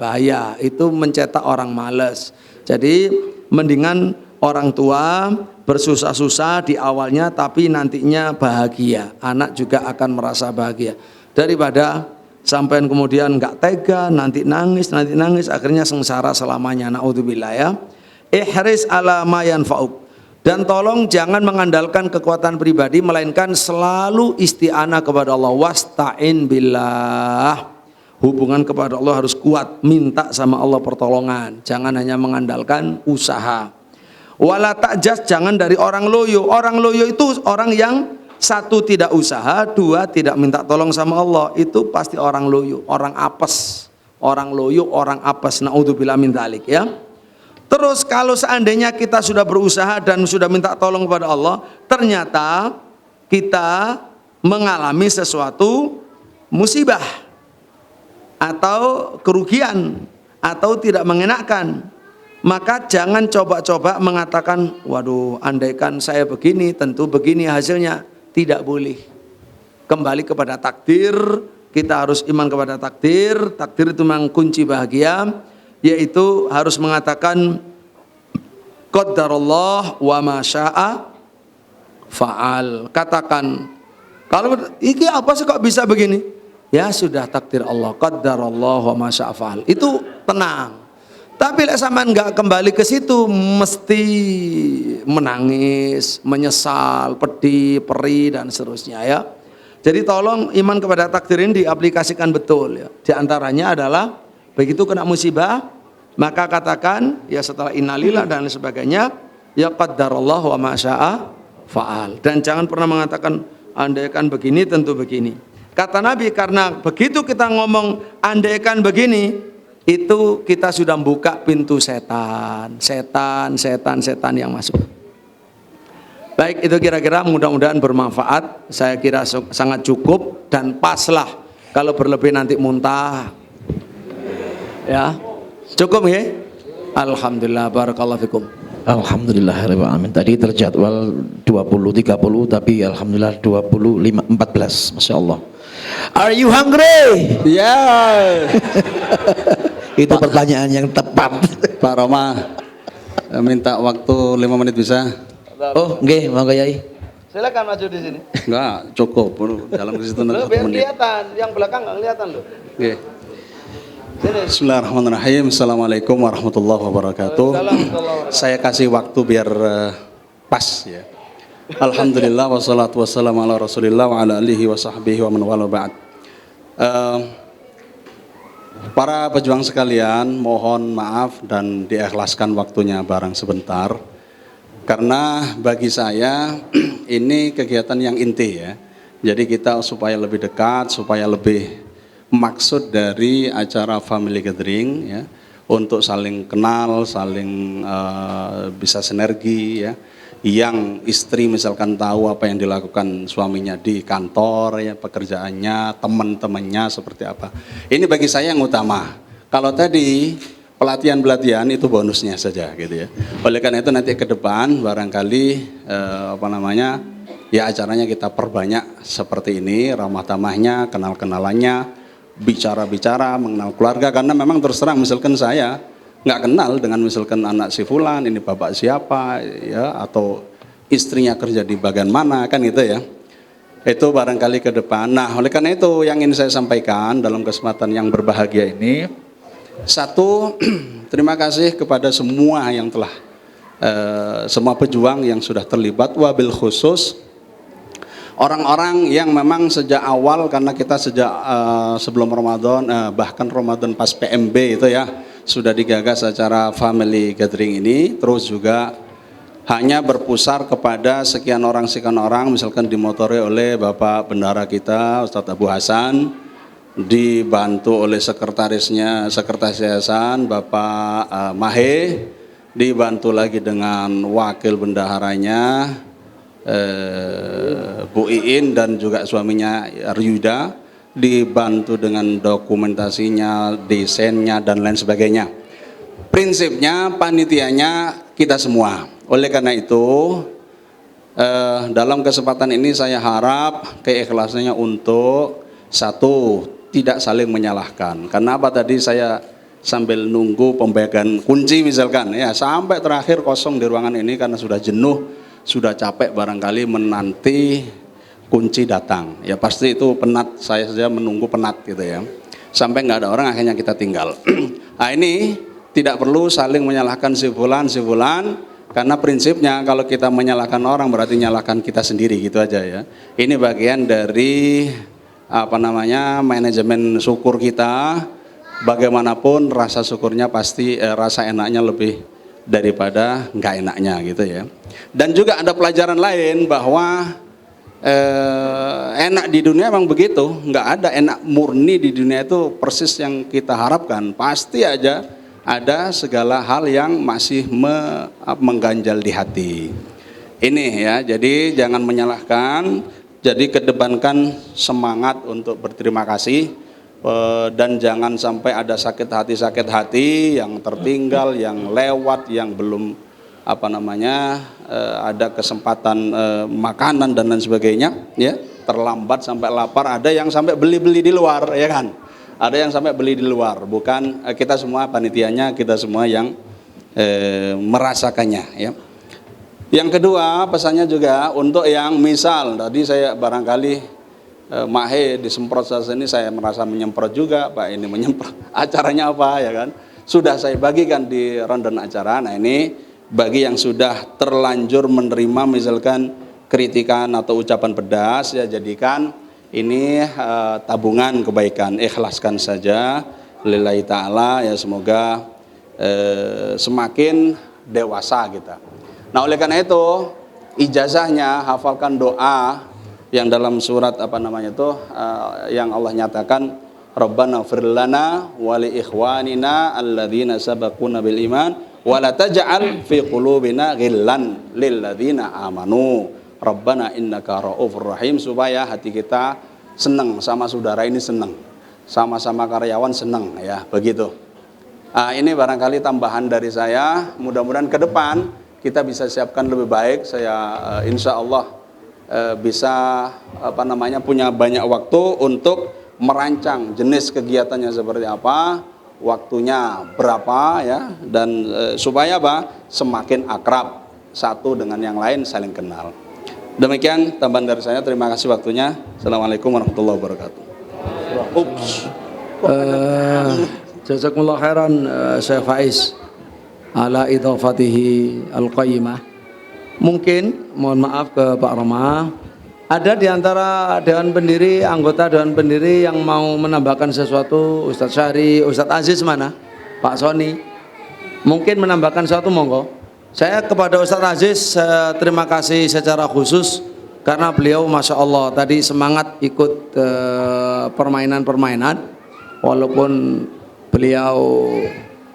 Itu mencetak orang malas. Jadi mendingan orang tua bersusah-susah di awalnya tapi nantinya bahagia. Anak juga akan merasa bahagia. Daripada sampai kemudian nggak tega, nanti nangis akhirnya sengsara selamanya. Naudzubillah ya. Ihris ala ma yanfa'uk. Dan tolong jangan mengandalkan kekuatan pribadi, melainkan selalu isti'anah kepada Allah. Wasta'in billah. Hubungan kepada Allah harus kuat, minta sama Allah pertolongan. Jangan hanya mengandalkan usaha. Wala ta'jaz, jangan dari orang loyo. Orang loyo itu orang yang satu tidak usaha, dua tidak minta tolong sama Allah. Itu pasti orang loyo, orang apes. Orang loyo, orang apes. Naudzubillah min dzalik ya. Terus kalau seandainya kita sudah berusaha dan sudah minta tolong kepada Allah, ternyata kita mengalami sesuatu musibah atau kerugian atau tidak mengenakan, maka jangan coba-coba mengatakan, waduh andaikan saya begini tentu begini hasilnya. Tidak boleh. Kembali kepada takdir, kita harus iman kepada takdir. Takdir itu memang kunci bahagia, yaitu harus mengatakan qaddarallah wa ma syaa fa'al. Katakan, kalau ini apa sih kok bisa begini? Ya sudah takdir Allah, qaddarallah wa ma syaa fa'al. Itu tenang. Tapi lek sampean enggak kembali ke situ mesti menangis, menyesal, pedih, perih dan seterusnya ya. Jadi tolong iman kepada takdir ini diaplikasikan betul ya. Di antaranya adalah begitu kena musibah, maka katakan ya setelah innalillah dan sebagainya, ya qaddarallah wa ma syaa fa'al. Dan jangan pernah mengatakan andaikan begini tentu begini. Kata Nabi, karena begitu kita ngomong andaikan begini, itu kita sudah buka pintu setan yang masuk. Baik, itu kira-kira mudah-mudahan bermanfaat. Saya kira sangat cukup dan paslah. Kalau berlebih nanti muntah. Ya, cukup ya. Alhamdulillah, barakallahu fikum.
Alhamdulillah amin. Tadi terjadwal 20.30 tapi alhamdulillah 25.14. Masya Allah. Are you hungry?
Ya.
Itu pertanyaan yang tepat.
Pak Roma minta waktu 5 menit bisa?
Oh, nggih, monggo Yai.
Silakan maju di sini.
Enggak, cukup. Dalam ke situ nanti 1
Biar
menit.
kelihatan, yang belakang enggak kelihatan loh.
Oke. Bismillahirrahmanirrahim. Assalamualaikum warahmatullahi wabarakatuh. Saya kasih waktu biar pas ya. Alhamdulillah wassalatu wassalamu ala Rasulillah wa ala alihi wa sahbihi wa man wala ba'd. Para pejuang sekalian, mohon maaf dan diikhlaskan waktunya barang sebentar. Karena bagi saya ini kegiatan yang inti ya. Jadi kita supaya lebih dekat, supaya lebih maksud dari acara family gathering ya, untuk saling kenal, saling bisa sinergi ya. Yang istri misalkan tahu apa yang dilakukan suaminya di kantor ya, pekerjaannya, teman-temannya seperti apa. Ini bagi saya yang utama. Kalau tadi pelatihan-pelatihan itu bonusnya saja gitu ya. Oleh karena itu nanti ke depan barangkali ya acaranya kita perbanyak seperti ini, ramah tamahnya, kenal-kenalannya, bicara-bicara mengenal keluarga, karena memang terus terang misalkan saya nggak kenal dengan misalkan anak si fulan, ini bapak siapa ya, atau istrinya kerja di bagian mana kan gitu ya. Itu barangkali ke depan. Nah, oleh karena itu yang ingin saya sampaikan dalam kesempatan yang berbahagia ini, satu, terima kasih kepada semua yang telah semua pejuang yang sudah terlibat, wabil khusus orang-orang yang memang sejak awal, karena kita sejak sebelum Ramadan, bahkan Ramadan pas PMB itu ya, sudah digagas acara family gathering ini, terus juga hanya berpusar kepada sekian orang, misalkan dimotori oleh Bapak Bendara kita, Ustadz Abu Hasan, dibantu oleh sekretaris yayasan Bapak Mahe, dibantu lagi dengan wakil bendaharanya Bu Iin dan juga suaminya Ryuda, dibantu dengan dokumentasinya, desainnya dan lain sebagainya. Prinsipnya panitianya kita semua. Oleh karena itu dalam kesempatan ini saya harap keikhlasannya untuk satu, tidak saling menyalahkan. Karena apa, tadi saya sambil nunggu pembagian kunci misalkan ya, sampai terakhir kosong di ruangan ini karena sudah jenuh, sudah capek barangkali menanti kunci datang. Ya pasti itu penat, saya saja menunggu penat gitu ya. Sampai nggak ada orang akhirnya kita tinggal. Nah ini tidak perlu saling menyalahkan si fulan, karena prinsipnya kalau kita menyalahkan orang berarti menyalahkan kita sendiri gitu aja ya. Ini bagian dari manajemen syukur kita. Bagaimanapun rasa syukurnya pasti rasa enaknya lebih daripada nggak enaknya gitu ya. Dan juga ada pelajaran lain bahwa enak di dunia memang begitu, nggak ada enak murni di dunia itu persis yang kita harapkan. Pasti aja ada segala hal yang masih mengganjal di hati. Ini ya, jadi jangan menyalahkan, jadi kedepankan semangat untuk berterima kasih, dan jangan sampai ada sakit hati yang tertinggal, yang lewat, yang belum ada kesempatan makanan dan lain sebagainya ya, terlambat sampai lapar, ada yang sampai beli-beli di luar ya kan. Ada yang sampai beli di luar, bukan kita semua panitianya, kita semua yang merasakannya ya. Yang kedua pesannya juga untuk yang misal tadi saya barangkali Mahe disemprot saat ini, saya merasa menyemprot juga, Pak ini menyemprot, acaranya apa ya kan, sudah saya bagikan di rundown acara. Nah ini bagi yang sudah terlanjur menerima misalkan kritikan atau ucapan pedas, ya jadikan ini tabungan kebaikan, ikhlaskan saja lillahi ta'ala ya, semoga semakin dewasa kita. Nah oleh karena itu ijazahnya hafalkan doa yang dalam surat yang Allah nyatakan, Rabbana fir lana wa li ikhwanina alladzina sabaquna bil iman wa la taj'al fi qulubina ghillan lil ladzina amanu Rabbana innaka ra'ufur rahim, supaya hati kita senang sama saudara ini, senang sama-sama karyawan, senang ya begitu. Ini barangkali tambahan dari saya, mudah-mudahan ke depan kita bisa siapkan lebih baik. Saya insya Allah bisa punya banyak waktu untuk merancang jenis kegiatannya seperti apa, waktunya berapa ya, dan supaya semakin akrab satu dengan yang lain, saling kenal. Demikian tambahan dari saya, terima kasih waktunya. Assalamualaikum warahmatullahi wabarakatuh.
Jazakumullah khairan Syekh Faiz ala idhafatihi al-qayyimah. Mungkin mohon maaf ke Pak Roma, ada di antara dewan pendiri, anggota dewan pendiri yang mau menambahkan sesuatu? Ustadz Syahri, Ustadz Aziz mana? Pak Soni, mungkin menambahkan sesuatu, monggo. Saya kepada Ustadz Aziz terima kasih secara khusus karena beliau Masya Allah tadi semangat ikut permainan-permainan, walaupun beliau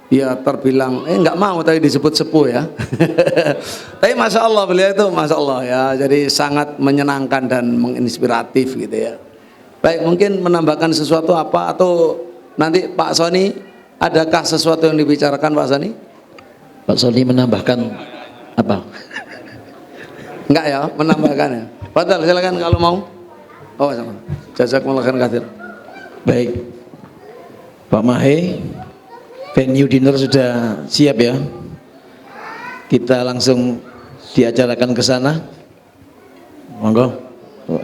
ya terbilang nggak mau tadi disebut sepuh ya. Tapi Masya Allah beliau itu Masya Allah ya, jadi sangat menyenangkan dan menginspiratif gitu ya. Baik, mungkin menambahkan sesuatu apa, atau nanti Pak Soni Adakah sesuatu yang dibicarakan Pak Sani?
Pak Soni menambahkan apa?
Enggak ya, menambahkan ya. Fadal, silakan kalau mau. Oh, sama. Jazakumullah khairan katsir.
Baik, Pak Mahe, venue dinner sudah siap ya. Kita langsung diacarakan ke sana. Monggo. Oh,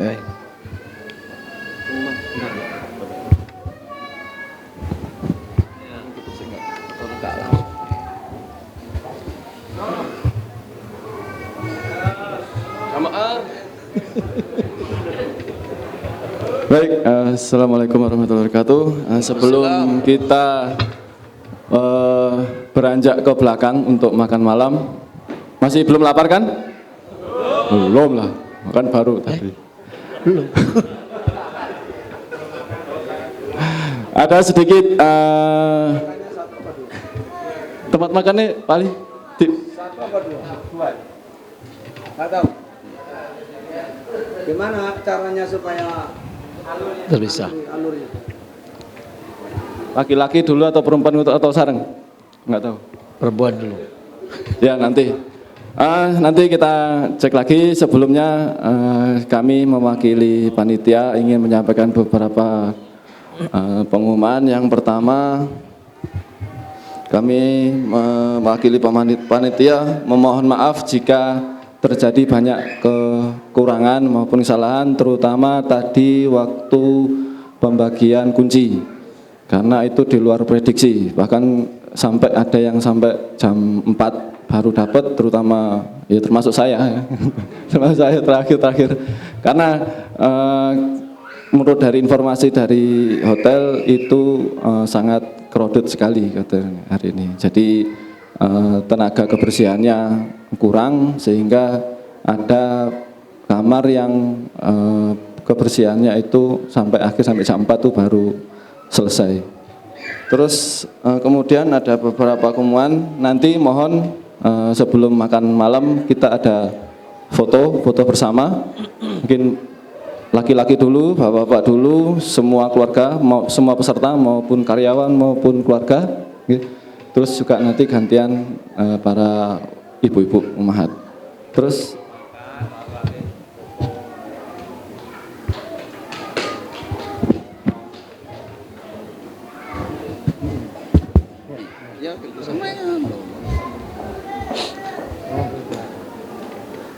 Baik, assalamualaikum warahmatullahi wabarakatuh. Sebelum kita beranjak ke belakang untuk makan malam, masih belum lapar kan? Belum lah, makan baru tadi. Belum. Ada sedikit tempat makannya paling tip.
Nggak tahu. Gimana caranya supaya
Terpisah.
alurnya?
Laki-laki dulu atau perempuan atau sareng? Nggak tahu.
Perempuan dulu.
Ya nanti. Nanti kita cek lagi. Sebelumnya kami mewakili panitia ingin menyampaikan beberapa pengumuman. Yang pertama, kami mewakili panitia memohon maaf jika terjadi banyak kekurangan maupun kesalahan, terutama tadi waktu pembagian kunci, karena itu di luar prediksi, bahkan sampai ada yang sampai jam 4 baru dapat, terutama ya termasuk saya termasuk saya terakhir karena menurut dari informasi dari hotel itu sangat crowded sekali hari ini, jadi tenaga kebersihannya kurang sehingga ada kamar yang kebersihannya itu sampai jam 4 itu baru selesai. Terus kemudian ada beberapa pengumuman, nanti mohon sebelum makan malam kita ada foto bersama, mungkin laki-laki dulu, bapak-bapak dulu, semua keluarga, semua peserta maupun karyawan maupun keluarga, terus juga nanti gantian para ibu-ibu ummahat. Terus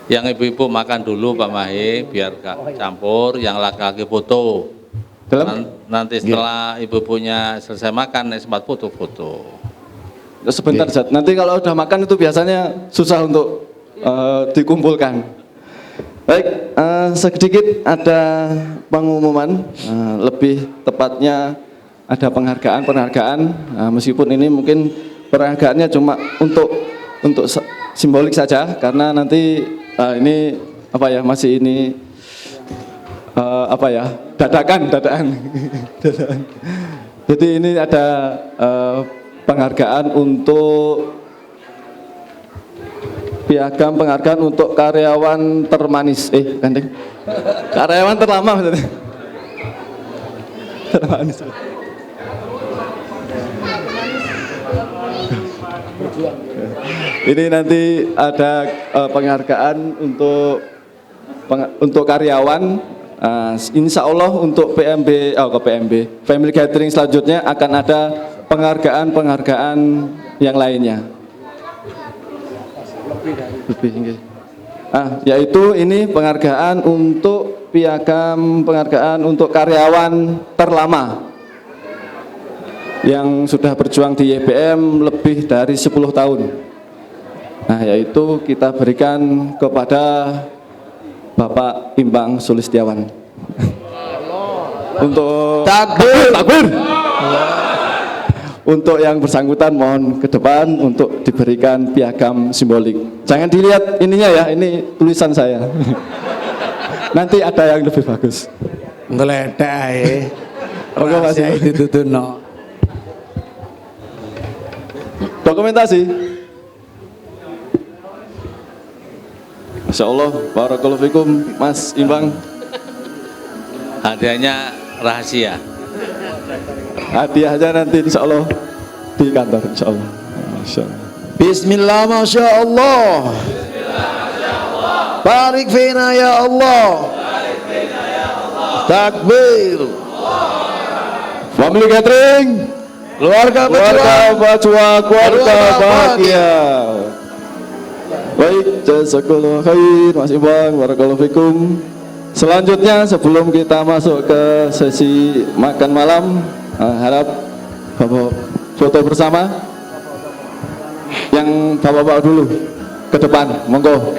yang ibu-ibu makan dulu Pak Mahe biar gak campur, yang laki-laki foto. Nanti setelah ibu-ibunya selesai makan sempat foto-foto.
sebentar Zat, nanti kalau udah makan itu biasanya susah untuk dikumpulkan. Baik, sedikit ada pengumuman, lebih tepatnya ada penghargaan, meskipun ini mungkin penghargaannya cuma untuk simbolik saja, karena nanti ini apa ya, masih ini apa ya, dadakan. Jadi ini ada penghargaan untuk piagam penghargaan untuk karyawan termanis, gandeng, karyawan terlama maksudnya. Termanis. Ini nanti ada penghargaan untuk karyawan. Insya Allah untuk PMB Family Gathering selanjutnya akan ada penghargaan yang lainnya. Yaitu ini penghargaan untuk piagam penghargaan untuk karyawan terlama yang sudah berjuang di YBM lebih dari 10 tahun. Nah, yaitu kita berikan kepada Bapak Imbang Sulistiawan. Untuk takbir. Untuk yang bersangkutan mohon ke depan untuk diberikan piagam simbolik. Jangan dilihat ininya ya, ini tulisan saya. Nanti ada yang lebih bagus.
Ngeledak ae.
Oke, Mas.
Ditutuno.
Dokumentasi. Masya Allah, barakallahu fikum, Mas Imbang.
Hadiahnya rahasia.
Hadiahnya nanti insya Allah di kantor insyaallah. Masyaallah.
Bismillah, Masya Allah. Barik fina ya Allah. Takbir.
Family catering,
Keluarga
keluarga
Keluarga
bahagia. Baik, jazakallahu khair Mas Ibang, barakallahu fikum. Selanjutnya sebelum kita masuk ke sesi makan malam, harap Bapak foto bersama. Yang Bapak-bapak dulu ke depan, monggo.